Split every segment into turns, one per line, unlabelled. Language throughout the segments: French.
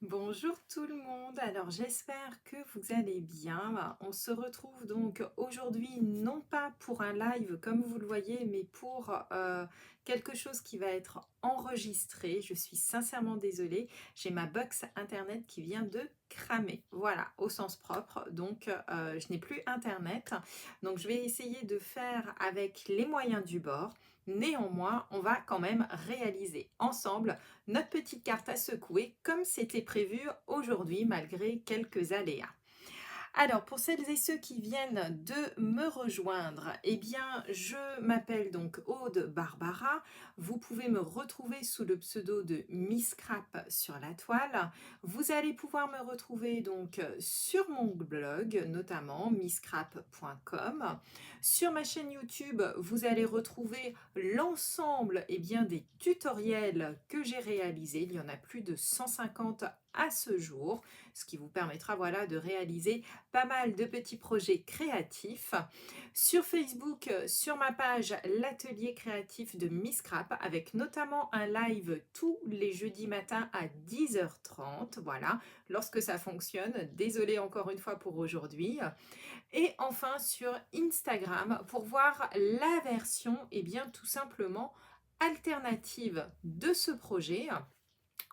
Bonjour tout le monde, alors j'espère que vous allez bien. On se retrouve donc aujourd'hui non pas pour un live comme vous le voyez, mais pour quelque chose qui va être enregistré. Je suis sincèrement désolée, j'ai ma box internet qui vient de cramer, voilà, au sens propre, donc je n'ai plus internet. Donc je vais essayer de faire avec les moyens du bord. Néanmoins, on va quand même réaliser ensemble notre petite carte à secouer comme c'était prévu aujourd'hui malgré quelques aléas. Alors, pour celles et ceux qui viennent de me rejoindre, eh bien, je m'appelle donc Aude Barbara. Vous pouvez me retrouver sous le pseudo de Miss Scrap sur la toile. Vous allez pouvoir me retrouver donc sur mon blog, notamment missscrap.com. Sur ma chaîne YouTube, vous allez retrouver l'ensemble des tutoriels que j'ai réalisés. Il y en a plus de 150 à ce jour, ce qui vous permettra voilà, de réaliser pas mal de petits projets créatifs. Sur Facebook, sur ma page l'atelier créatif de Miss Scrap, avec notamment un live tous les jeudis matins à 10h30. Voilà, lorsque ça fonctionne. Désolée encore une fois pour aujourd'hui. Et enfin sur Instagram pour voir la version, tout simplement alternative de ce projet.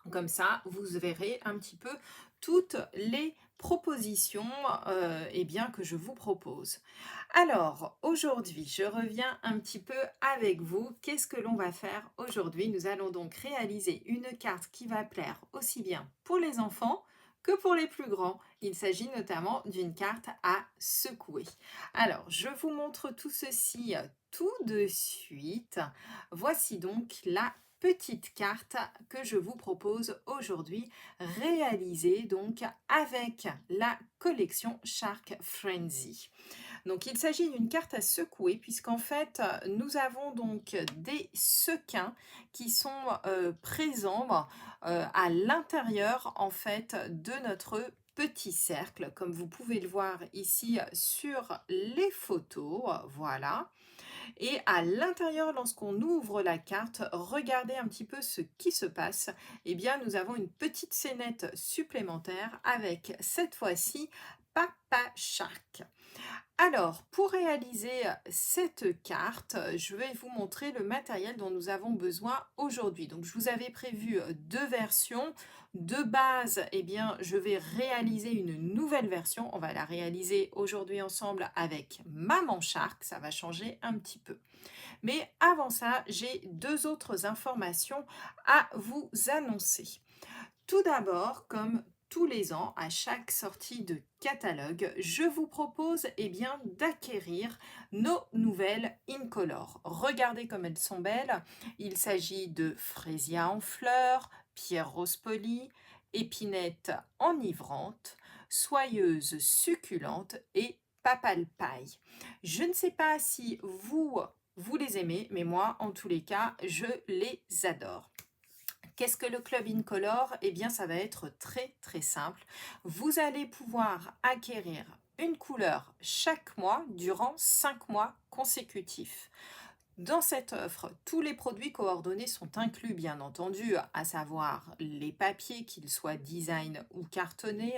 Comme ça, vous verrez un petit peu toutes les propositions que je vous propose. Alors, aujourd'hui, je reviens un petit peu avec vous. Qu'est-ce que l'on va faire aujourd'hui? Nous allons donc réaliser une carte qui va plaire aussi bien pour les enfants que pour les plus grands. Il s'agit notamment d'une carte à secouer. Alors, je vous montre tout ceci tout de suite. Voici donc la petite carte que je vous propose aujourd'hui, réalisée donc avec la collection Shark Frenzy. Donc il s'agit d'une carte à secouer puisqu'en fait nous avons donc des sequins qui sont présents à l'intérieur en fait de notre petit cercle, comme vous pouvez le voir ici sur les photos, voilà. Et à l'intérieur, lorsqu'on ouvre la carte, regardez un petit peu ce qui se passe. Eh bien, nous avons une petite scénette supplémentaire avec cette fois-ci Papa Shark. Alors, pour réaliser cette carte, je vais vous montrer le matériel dont nous avons besoin aujourd'hui. Donc, je vous avais prévu deux versions. De base, je vais réaliser une nouvelle version. On va la réaliser aujourd'hui ensemble avec Maman Shark. Ça va changer un petit peu. Mais avant ça, j'ai deux autres informations à vous annoncer. Tout d'abord, comme tous les ans, à chaque sortie de catalogue, je vous propose d'acquérir nos nouvelles Incolor. Regardez comme elles sont belles. Il s'agit de Frésia en fleurs, Pierre rose poli, Épinette enivrante, Soyeuse succulente et Papal paille. Je ne sais pas si vous les aimez, mais moi, en tous les cas, je les adore. Qu'est-ce que le Club Incolor? Eh bien, ça va être très très simple. Vous allez pouvoir acquérir une couleur chaque mois durant 5 mois consécutifs. Dans cette offre, tous les produits coordonnés sont inclus, bien entendu, à savoir les papiers, qu'ils soient design ou cartonnés,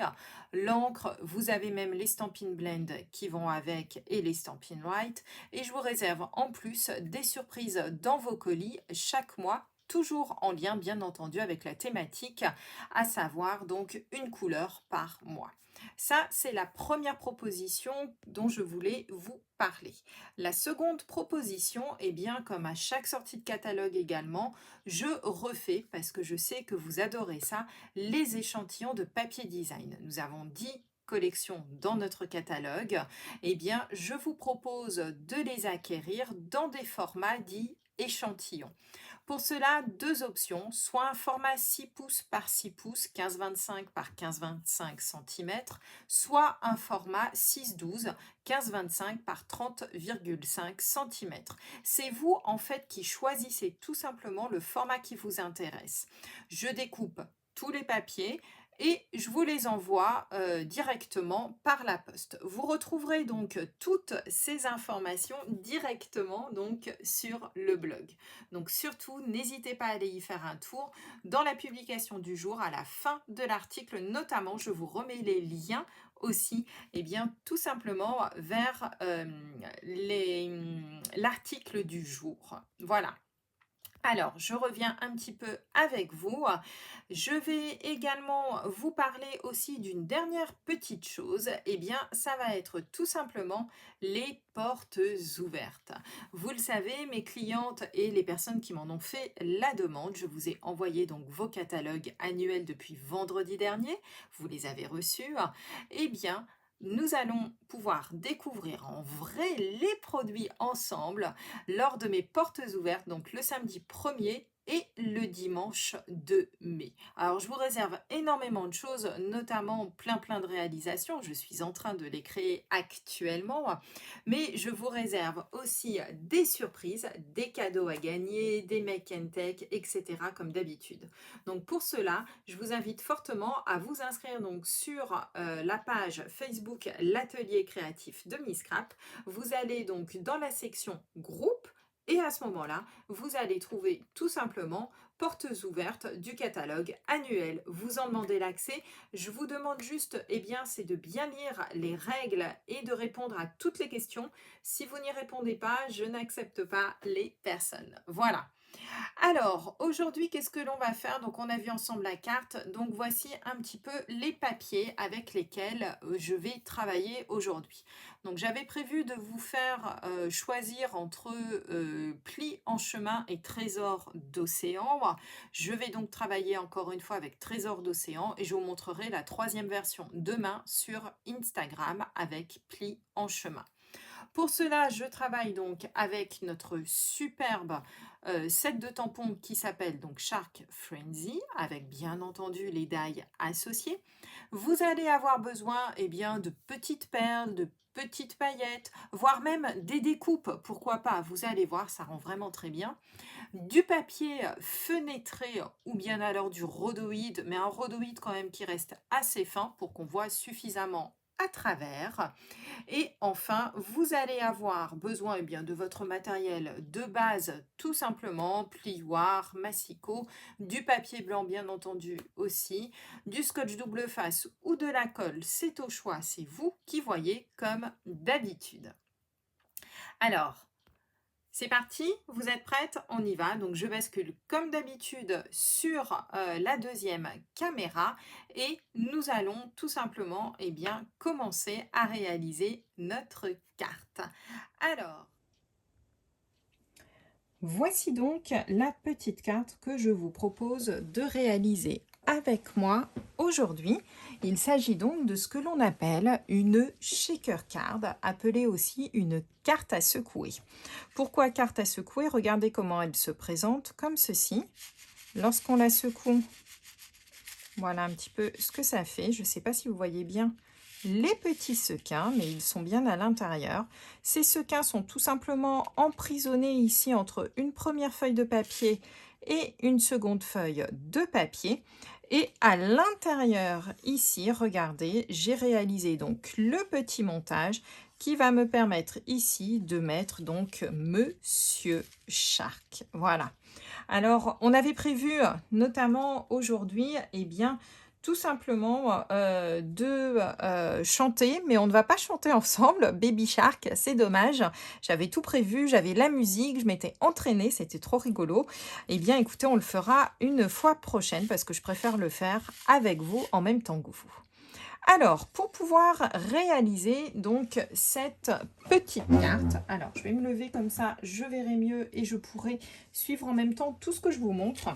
l'encre, vous avez même les Stampin' Blend qui vont avec et les Stampin' Write. Et je vous réserve en plus des surprises dans vos colis chaque mois, toujours en lien, bien entendu, avec la thématique, à savoir donc une couleur par mois. Ça, c'est la première proposition dont je voulais vous parler. La seconde proposition, comme à chaque sortie de catalogue également, je refais, parce que je sais que vous adorez ça, les échantillons de papier design. Nous avons 10 collections dans notre catalogue. Je vous propose de les acquérir dans des formats dits échantillons. Pour cela, deux options, soit un format 6 pouces par 6 pouces, 15-25 par 15-25 cm, soit un format 6-12, 15-25 par 30,5 cm. C'est vous en fait qui choisissez tout simplement le format qui vous intéresse. Je découpe tous les papiers et je vous les envoie directement par la poste. Vous retrouverez donc toutes ces informations directement donc sur le blog. Donc surtout, n'hésitez pas à aller y faire un tour. Dans la publication du jour, à la fin de l'article, notamment, je vous remets les liens aussi, et bien tout simplement vers l'article du jour. Voilà. Alors, je reviens un petit peu avec vous. Je vais également vous parler aussi d'une dernière petite chose. Eh bien, ça va être tout simplement les portes ouvertes. Vous le savez, mes clientes et les personnes qui m'en ont fait la demande, je vous ai envoyé donc vos catalogues annuels depuis vendredi dernier. Vous les avez reçus. Eh bien, nous allons pouvoir découvrir en vrai les produits ensemble lors de mes portes ouvertes, donc le samedi 1er et le dimanche 2 mai. Alors je vous réserve énormément de choses, notamment plein de réalisations. Je suis en train de les créer actuellement, mais je vous réserve aussi des surprises, des cadeaux à gagner, des make and take, etc. comme d'habitude. Donc pour cela, je vous invite fortement à vous inscrire donc sur la page Facebook L'Atelier Créatif de Miss Scrap. Vous allez donc dans la section groupe et à ce moment-là, vous allez trouver tout simplement portes ouvertes du catalogue annuel. Vous en demandez l'accès. Je vous demande juste, eh bien, c'est de bien lire les règles et de répondre à toutes les questions. Si vous n'y répondez pas, je n'accepte pas les personnes. Voilà. Alors, aujourd'hui, qu'est-ce que l'on va faire? Donc, on a vu ensemble la carte. Donc, voici un petit peu les papiers avec lesquels je vais travailler aujourd'hui. Donc, j'avais prévu de vous faire choisir entre plis en chemin et trésor d'océan. Je vais donc travailler encore une fois avec trésor d'océan et je vous montrerai la troisième version demain sur Instagram avec plis en chemin. Pour cela, je travaille donc avec notre superbe set de tampons qui s'appelle donc Shark Frenzy, avec bien entendu les die associés. Vous allez avoir besoin eh bien, de petites perles, de petites paillettes, voire même des découpes, pourquoi pas, vous allez voir, ça rend vraiment très bien. Du papier fenêtré ou bien alors du rhodoïde, mais un rhodoïde quand même qui reste assez fin pour qu'on voit suffisamment à travers. Et enfin, vous allez avoir besoin eh bien, de votre matériel de base, tout simplement, plioir, massicot, du papier blanc bien entendu aussi, du scotch double face ou de la colle, c'est au choix, c'est vous qui voyez comme d'habitude. Alors, c'est parti, vous êtes prêtes? On y va. Donc je bascule comme d'habitude sur la deuxième caméra et nous allons tout simplement eh bien, commencer à réaliser notre carte. Alors, voici donc la petite carte que je vous propose de réaliser avec moi aujourd'hui. Il s'agit donc de ce que l'on appelle une shaker card, appelée aussi une carte à secouer. Pourquoi carte à secouer? Regardez comment elle se présente, comme ceci. Lorsqu'on la secoue, voilà un petit peu ce que ça fait. Je ne sais pas si vous voyez bien les petits sequins, mais ils sont bien à l'intérieur. Ces sequins sont tout simplement emprisonnés ici entre une première feuille de papier et une seconde feuille de papier. Et à l'intérieur, ici, regardez, j'ai réalisé donc le petit montage qui va me permettre ici de mettre donc Monsieur Shark. Voilà. Alors, on avait prévu notamment aujourd'hui, eh bien, tout simplement de chanter, mais on ne va pas chanter ensemble, Baby Shark, c'est dommage. J'avais tout prévu, j'avais la musique, je m'étais entraînée, c'était trop rigolo. Eh bien, écoutez, on le fera une fois prochaine parce que je préfère le faire avec vous en même temps que vous. Alors, pour pouvoir réaliser donc cette petite carte, alors je vais me lever comme ça, je verrai mieux et je pourrai suivre en même temps tout ce que je vous montre.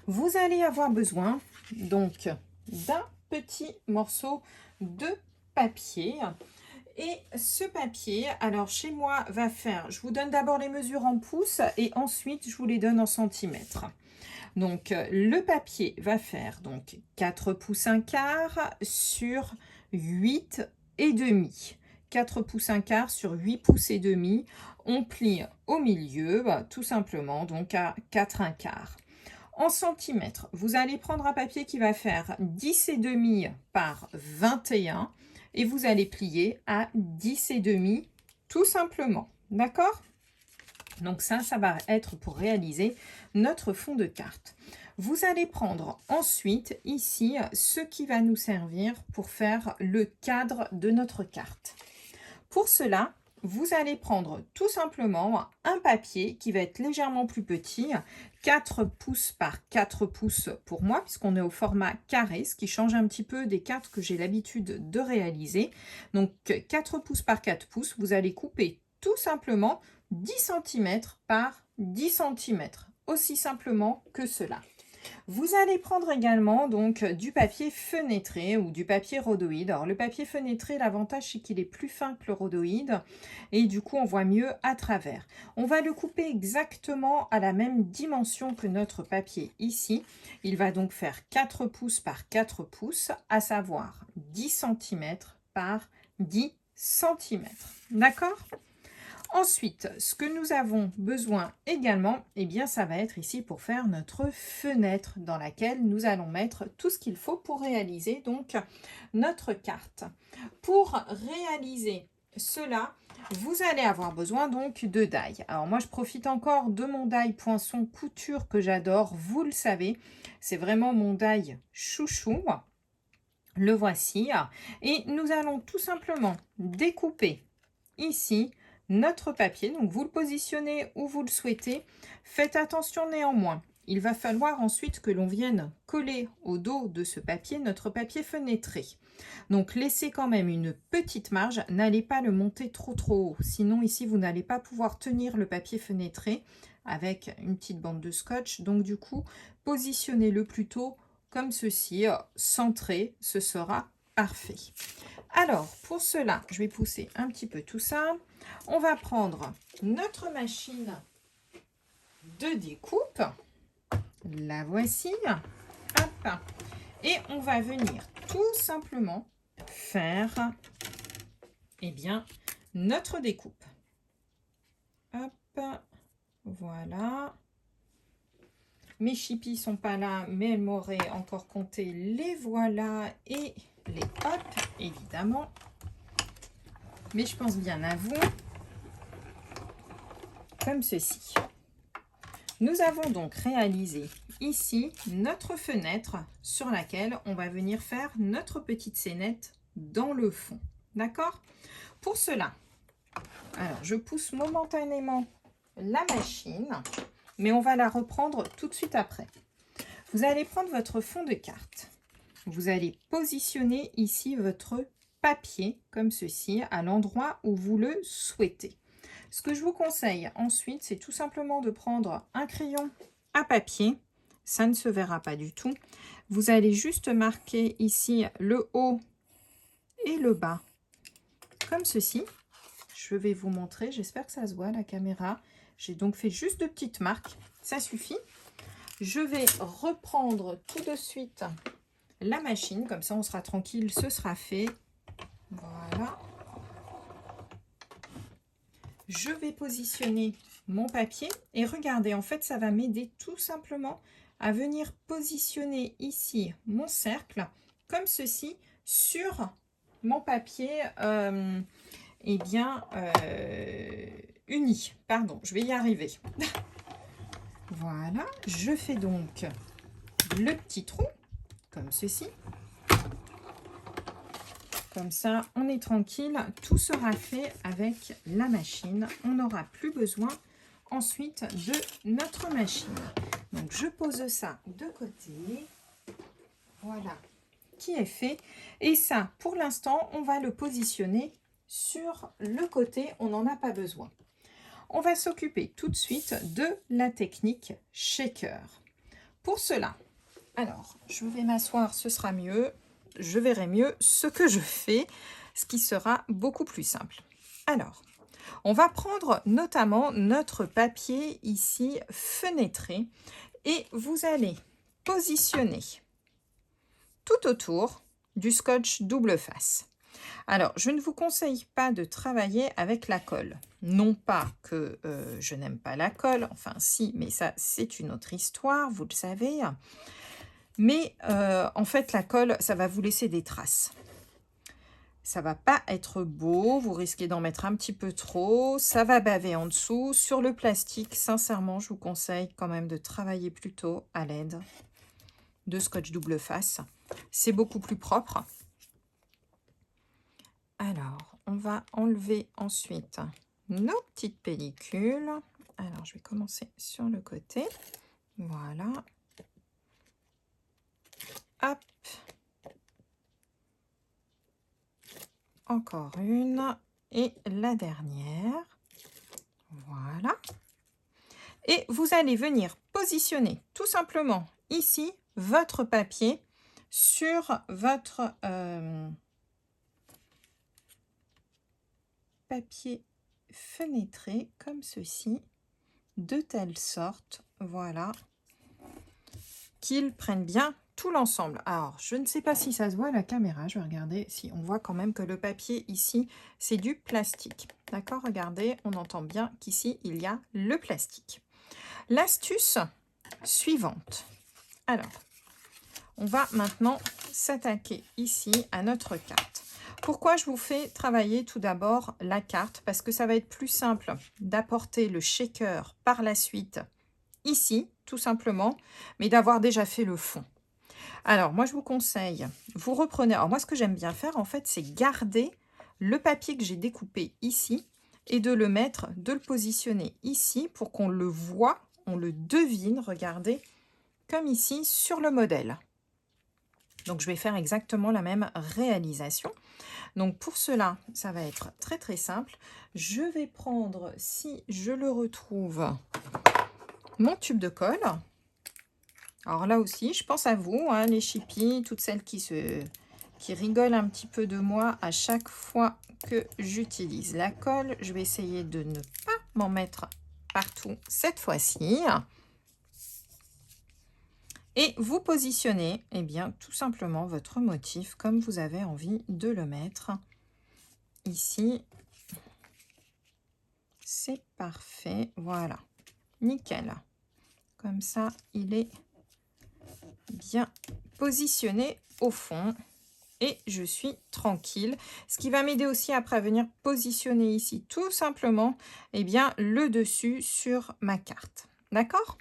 Vous allez avoir besoin donc d'un petit morceau de papier. Et ce papier, alors chez moi, va faire, je vous donne d'abord les mesures en pouces et ensuite je vous les donne en centimètres. Donc le papier va faire donc 4 pouces 1 quart sur 8 et demi. 4 pouces 1 quart sur 8 pouces et demi. On plie au milieu, tout simplement, donc à 4 1 quart. En centimètres, vous allez prendre un papier qui va faire 10,5 par 21 et vous allez plier à 10,5 tout simplement. D'accord? Donc ça va être pour réaliser notre fond de carte. Vous allez prendre ensuite ici ce qui va nous servir pour faire le cadre de notre carte. Pour cela, vous allez prendre tout simplement un papier qui va être légèrement plus petit, 4 pouces par 4 pouces pour moi, puisqu'on est au format carré, ce qui change un petit peu des cartes que j'ai l'habitude de réaliser. Donc 4 pouces par 4 pouces, vous allez couper tout simplement 10 cm par 10 cm, aussi simplement que cela. Vous allez prendre également donc du papier fenêtré ou du papier rhodoïde. Alors le papier fenêtré, l'avantage c'est qu'il est plus fin que le rhodoïde et du coup on voit mieux à travers. On va le couper exactement à la même dimension que notre papier ici. Il va donc faire 4 pouces par 4 pouces, à savoir 10 cm par 10 cm. D'accord ? Ensuite, ce que nous avons besoin également, eh bien, ça va être ici pour faire notre fenêtre dans laquelle nous allons mettre tout ce qu'il faut pour réaliser donc notre carte. Pour réaliser cela, vous allez avoir besoin donc de die. Alors moi, je profite encore de mon die Poinçon Couture que j'adore, vous le savez. C'est vraiment mon die chouchou. Le voici. Et nous allons tout simplement découper ici notre papier. Donc vous le positionnez où vous le souhaitez. Faites attention néanmoins. Il va falloir ensuite que l'on vienne coller au dos de ce papier notre papier fenêtré. Donc laissez quand même une petite marge. N'allez pas le monter trop haut. Sinon ici vous n'allez pas pouvoir tenir le papier fenêtré avec une petite bande de scotch. Donc du coup positionnez-le plutôt comme ceci, centré. Ce sera parfait. Alors, pour cela, je vais pousser un petit peu tout ça. On va prendre notre machine de découpe. La voici. Hop. Et on va venir tout simplement faire eh bien, notre découpe. Hop. Voilà. Mes chippies sont pas là, mais elles m'auraient encore compté. Les voilà et les hop, évidemment. Mais je pense bien à vous. Comme ceci. Nous avons donc réalisé ici notre fenêtre sur laquelle on va venir faire notre petite scénette dans le fond. D'accord? Pour cela, alors je pousse momentanément la machine, mais on va la reprendre tout de suite après. Vous allez prendre votre fond de carte. Vous allez positionner ici votre papier comme ceci à l'endroit où vous le souhaitez. Ce que je vous conseille ensuite, c'est tout simplement de prendre un crayon à papier. Ça ne se verra pas du tout. Vous allez juste marquer ici le haut et le bas comme ceci. Je vais vous montrer. J'espère que ça se voit à la caméra. J'ai donc fait juste de petites marques. Ça suffit. Je vais reprendre tout de suite la machine. Comme ça, on sera tranquille. Ce sera fait. Voilà. Je vais positionner mon papier et regardez, en fait, ça va m'aider tout simplement à venir positionner ici mon cercle comme ceci sur mon papier uni. Pardon, je vais y arriver. Voilà, je fais donc le petit trou comme ceci. Comme ça, on est tranquille. Tout sera fait avec la machine. On n'aura plus besoin ensuite de notre machine. Donc, je pose ça de côté. Voilà, qui est fait. Et ça, pour l'instant, on va le positionner sur le côté. On n'en a pas besoin. On va s'occuper tout de suite de la technique shaker. Pour cela, alors, je vais m'asseoir, ce sera mieux. Je verrai mieux ce que je fais, ce qui sera beaucoup plus simple. Alors, on va prendre notamment notre papier ici fenêtré et vous allez positionner tout autour du scotch double face.
Alors, je ne vous conseille pas de travailler avec la colle. Non pas que je n'aime pas la colle, enfin si, mais ça c'est une autre histoire, vous le savez. Mais en fait, la colle, ça va vous laisser des traces. Ça va pas être beau, vous risquez d'en mettre un petit peu trop, ça va baver en dessous. Sur le plastique, sincèrement, je vous conseille quand même de travailler plutôt à l'aide de scotch double face. C'est beaucoup plus propre. Alors, on va enlever ensuite nos petites pellicules. Alors, je vais commencer sur le côté. Voilà. Hop. Encore une. Et la dernière. Voilà. Et vous allez venir positionner tout simplement ici votre papier sur votre papier fenêtré comme ceci, de telle sorte, voilà, qu'ils prennent bien tout l'ensemble. Alors, je ne sais pas si ça se voit à la caméra, je vais regarder si on voit quand même que le papier ici, c'est du plastique. D'accord, regardez, on entend bien qu'ici, il y a le plastique. L'astuce suivante. Alors, on va maintenant s'attaquer ici à notre carte. Pourquoi je vous fais travailler tout d'abord la carte? Parce que ça va être plus simple d'apporter le shaker par la suite ici, tout simplement, mais d'avoir déjà fait le fond. Alors, moi, je vous conseille, vous reprenez... Alors, moi, ce que j'aime bien faire, en fait, c'est garder le papier que j'ai découpé ici et de le mettre, de le positionner ici pour qu'on le voit, on le devine, regardez, comme ici sur le modèle. Donc, je vais faire exactement la même réalisation. Donc, pour cela, ça va être très, très simple. Je vais prendre, si je le retrouve, mon tube de colle. Alors là aussi, je pense à vous, hein, les chippies, toutes celles qui rigolent un petit peu de moi à chaque fois que j'utilise la colle. Je vais essayer de ne pas m'en mettre partout cette fois-ci. Et vous positionnez, eh bien, tout simplement votre motif comme vous avez envie de le mettre. Ici, c'est parfait. Voilà, nickel. Comme ça, il est bien positionné au fond et je suis tranquille. Ce qui va m'aider aussi après à venir positionner ici tout simplement eh bien, le dessus sur ma carte. D'accord?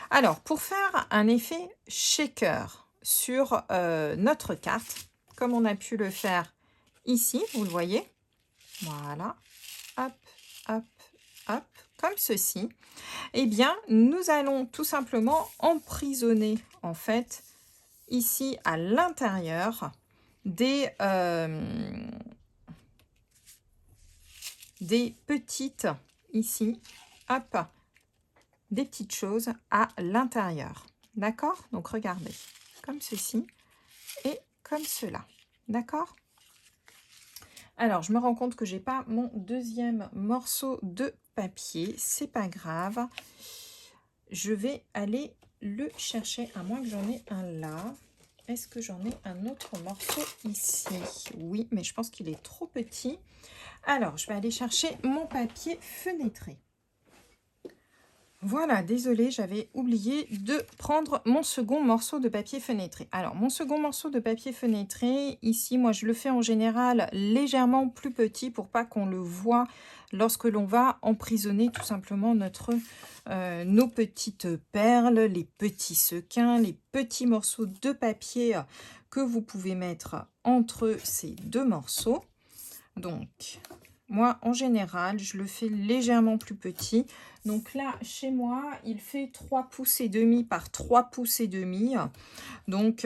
Alors, pour faire un effet shaker sur notre carte, comme on a pu le faire ici, vous le voyez, voilà, hop, hop, hop, comme ceci, eh bien, nous allons tout simplement emprisonner, en fait, ici à l'intérieur des petites, ici, hop, des petites choses à l'intérieur. D'accord? Donc, regardez, comme ceci et comme cela. D'accord? Alors, je me rends compte que j'ai pas mon deuxième morceau de papier. C'est pas grave. Je vais aller le chercher, à moins que j'en ai un là. Est-ce que j'en ai un autre morceau ici? Oui, mais je pense qu'il est trop petit. Alors, je vais aller chercher mon papier fenêtré. Voilà, désolée, j'avais oublié de prendre mon second morceau de papier fenêtré. Alors, mon second morceau de papier fenêtré, ici, moi, je le fais en général légèrement plus petit pour pas qu'on le voit lorsque l'on va emprisonner tout simplement nos petites perles, les petits sequins, les petits morceaux de papier que vous pouvez mettre entre ces deux morceaux. Donc, moi, en général, je le fais légèrement plus petit. Donc là, chez moi, il fait 3 pouces et demi par 3 pouces et demi. Donc,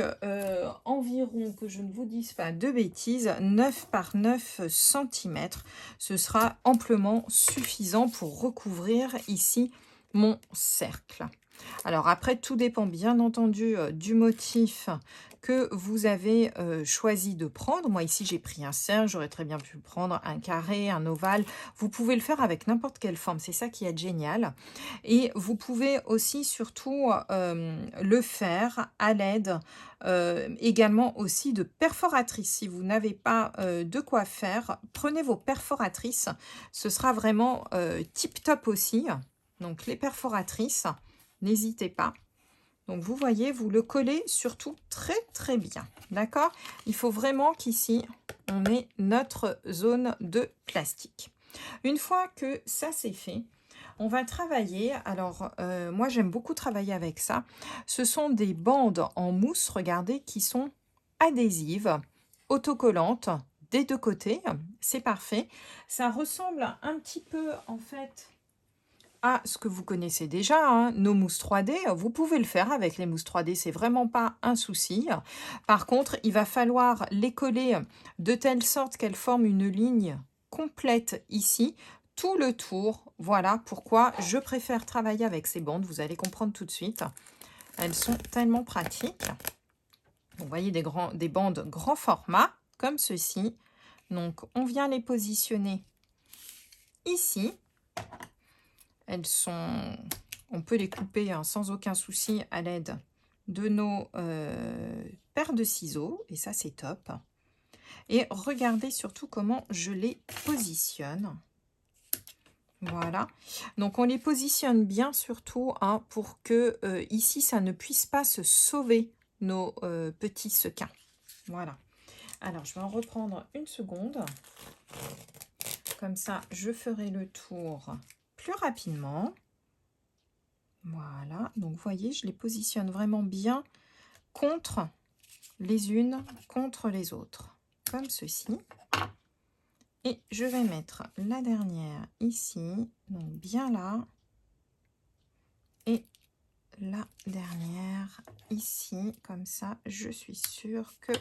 environ, que je ne vous dise pas de bêtises, 9 par 9 cm. Ce sera amplement suffisant pour recouvrir ici mon cercle. Alors après, tout dépend bien entendu du motif que vous avez choisi de prendre. Moi ici, j'ai pris un cercle, j'aurais très bien pu prendre un carré, un ovale. Vous pouvez le faire avec n'importe quelle forme, c'est ça qui est génial. Et vous pouvez aussi surtout le faire à l'aide également aussi de perforatrices. Si vous n'avez pas de quoi faire, prenez vos perforatrices. Ce sera vraiment tip top aussi. Donc les perforatrices, n'hésitez pas. Donc vous voyez, vous le collez surtout très très bien. D'accord? Il faut vraiment qu'ici, on ait notre zone de plastique. Une fois que ça c'est fait, on va travailler. Alors, moi j'aime beaucoup travailler avec ça. Ce sont des bandes en mousse, regardez, qui sont adhésives, autocollantes des deux côtés. C'est parfait. Ça ressemble un petit peu en fait à ce que vous connaissez déjà, hein, nos mousses 3D. Vous pouvez le faire avec les mousses 3D, c'est vraiment pas un souci. Par contre, il va falloir les coller de telle sorte qu'elles forment une ligne complète ici, tout le tour. Voilà pourquoi je préfère travailler avec ces bandes, vous allez comprendre tout de suite. Elles sont tellement pratiques. Vous voyez des bandes grand format, comme ceci. Donc, on vient les positionner ici. Elles sont, on peut les couper hein, sans aucun souci à l'aide de nos paires de ciseaux. Et ça, c'est top. Et regardez surtout comment je les positionne. Voilà. Donc, on les positionne bien surtout hein, pour que ici, ça ne puisse pas se sauver nos petits sequins. Voilà. Alors, je vais en reprendre une seconde. Comme ça, je ferai le tour plus rapidement. Voilà, donc vous voyez, je les positionne vraiment bien contre les unes, contre les autres, comme ceci. Et je vais mettre la dernière ici, donc bien là. Et la dernière ici, comme ça, je suis sûre que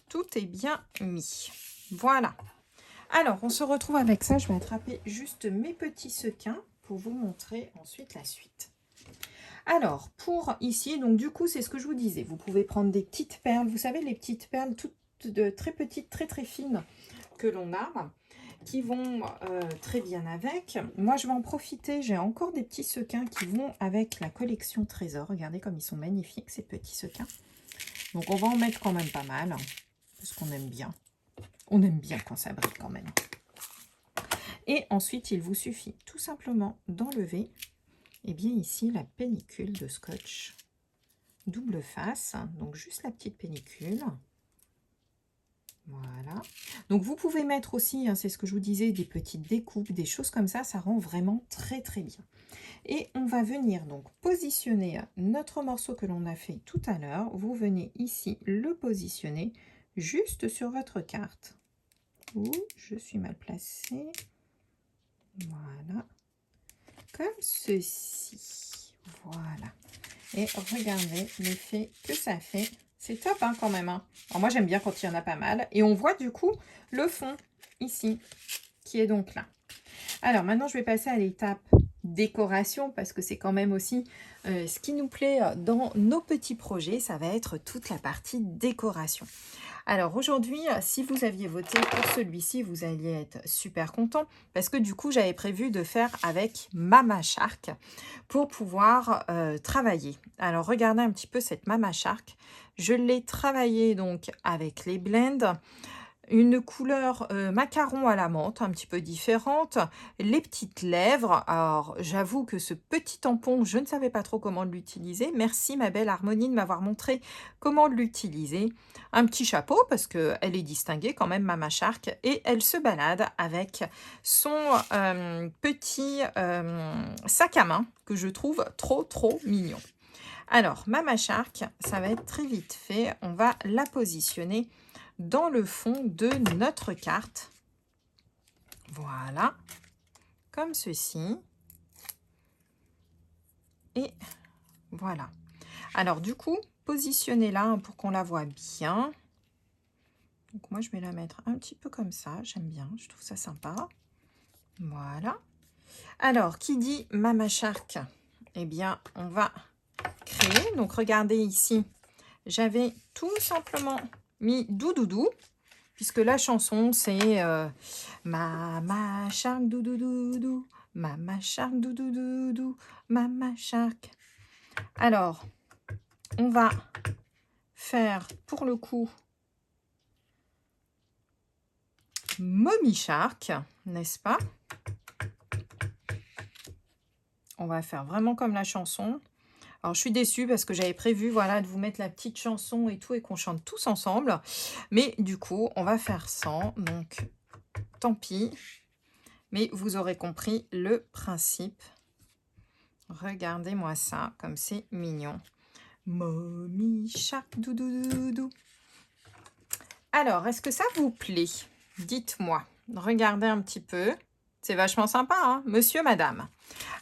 tout est bien mis. Voilà. Alors, on se retrouve avec ça. Je vais attraper juste mes petits sequins pour vous montrer ensuite la suite. Alors, pour ici, donc du coup, c'est ce que je vous disais. Vous pouvez prendre des petites perles. Vous savez, les petites perles toutes très petites, très très fines que l'on a, qui vont très bien avec. Moi, je vais en profiter. J'ai encore des petits sequins qui vont avec la collection Trésor. Regardez comme ils sont magnifiques, ces petits sequins. Donc, on va en mettre quand même pas mal, hein, parce qu'on aime bien. On aime bien quand ça brille quand même. Et ensuite, il vous suffit tout simplement d'enlever, eh bien ici, la pellicule de scotch double face. Donc, juste la petite pellicule. Voilà. Donc, vous pouvez mettre aussi, hein, c'est ce que je vous disais, des petites découpes, des choses comme ça. Ça rend vraiment très, très bien. Et on va venir donc positionner notre morceau que l'on a fait tout à l'heure. Vous venez ici le positionner juste sur votre carte. Ouh, je suis mal placée. Voilà. Comme ceci. Voilà. Et regardez l'effet que ça fait. C'est top hein, quand même. Hein. Alors moi, j'aime bien quand il y en a pas mal. Et on voit du coup le fond ici, qui est donc là. Alors maintenant, je vais passer à l'étape décoration parce que c'est quand même aussi ce qui nous plaît dans nos petits projets. Ça va être toute la partie décoration. Alors aujourd'hui, si vous aviez voté pour celui-ci, vous alliez être super content parce que du coup, j'avais prévu de faire avec Mama Shark pour pouvoir travailler. Alors regardez un petit peu cette Mama Shark. Je l'ai travaillée donc avec les blends. Une couleur macaron à la menthe, un petit peu différente. Les petites lèvres. Alors, j'avoue que ce petit tampon, je ne savais pas trop comment l'utiliser. Merci, ma belle Harmonie, de m'avoir montré comment l'utiliser. Un petit chapeau, parce qu'elle est distinguée quand même, Mama Shark. Et elle se balade avec son petit sac à main, que je trouve trop, trop mignon. Alors, Mama Shark, ça va être très vite fait. On va la positionner dans le fond de notre carte. Voilà, comme ceci. Et voilà. Alors du coup, positionnez-la pour qu'on la voit bien. Donc moi, je vais la mettre un petit peu comme ça. J'aime bien, je trouve ça sympa. Voilà. Alors, qui dit Mama Shark eh bien, on va créer. Donc, regardez ici, j'avais tout simplement mis doudoudou, puisque la chanson, c'est Mama Shark doudoudou, Mama Shark doudoudou, Mama Shark. Alors, on va faire pour le coup Mommy Shark, n'est-ce pas? On va faire vraiment comme la chanson. Alors, je suis déçue parce que j'avais prévu, voilà, de vous mettre la petite chanson et tout et qu'on chante tous ensemble. Mais du coup, on va faire sans. Donc, tant pis. Mais vous aurez compris le principe. Regardez-moi ça, comme c'est mignon. Mommy Shark, doudou. Alors, est-ce que ça vous plaît? Dites-moi. Regardez un petit peu. C'est vachement sympa, hein, monsieur, madame.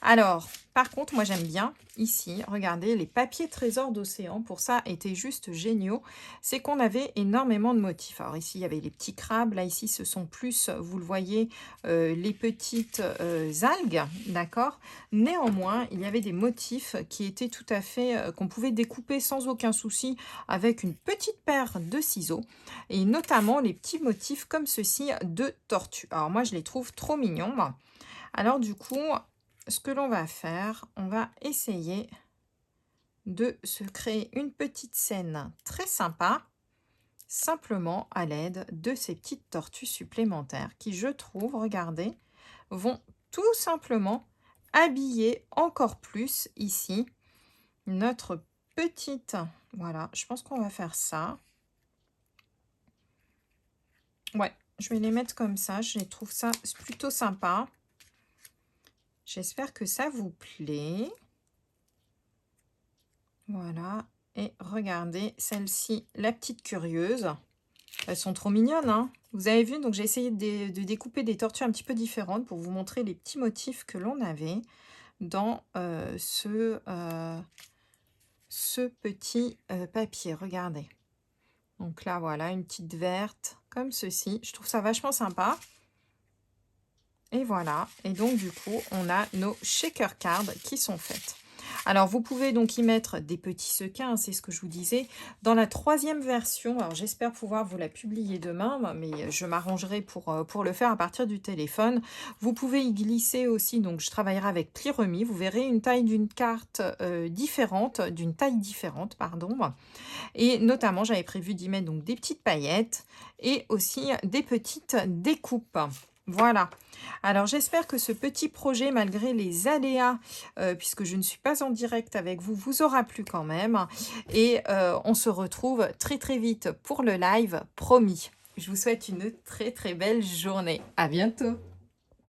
Alors, par contre, moi j'aime bien ici, regardez, les papiers trésors d'océan. Pour ça, étaient juste géniaux. C'est qu'on avait énormément de motifs. Alors ici, il y avait les petits crabes. Là, ici, ce sont plus, vous le voyez, les petites algues, d'accord? Néanmoins, il y avait des motifs qui étaient tout à fait, qu'on pouvait découper sans aucun souci avec une petite paire de ciseaux. Et notamment les petits motifs comme ceci de tortues. Alors moi, je les trouve trop mignons. Alors du coup, ce que l'on va faire, on va essayer de se créer une petite scène très sympa, simplement à l'aide de ces petites tortues supplémentaires qui, je trouve, regardez, vont tout simplement habiller encore plus ici notre petite... Voilà, je pense qu'on va faire ça. Ouais, je vais les mettre comme ça, je trouve ça plutôt sympa. J'espère que ça vous plaît. Voilà. Et regardez, celle-ci, la petite curieuse. Elles sont trop mignonnes, hein. Vous avez vu, donc j'ai essayé de découper des tortues un petit peu différentes pour vous montrer les petits motifs que l'on avait dans ce petit papier. Regardez. Donc là, voilà, une petite verte, comme ceci. Je trouve ça vachement sympa. Et voilà, et donc du coup, on a nos shaker cards qui sont faites. Alors, vous pouvez donc y mettre des petits sequins, c'est ce que je vous disais. Dans la 3e version, alors j'espère pouvoir vous la publier demain, mais je m'arrangerai pour le faire à partir du téléphone. Vous pouvez y glisser aussi, donc je travaillerai avec pli remis. Vous verrez une taille d'une carte différente, d'une taille différente, pardon. Et notamment, j'avais prévu d'y mettre donc des petites paillettes et aussi des petites découpes. Voilà. Alors, j'espère que ce petit projet, malgré les aléas, puisque je ne suis pas en direct avec vous, vous aura plu quand même. Et on se retrouve très très vite pour le live, promis. Je vous souhaite une très très belle journée. À bientôt.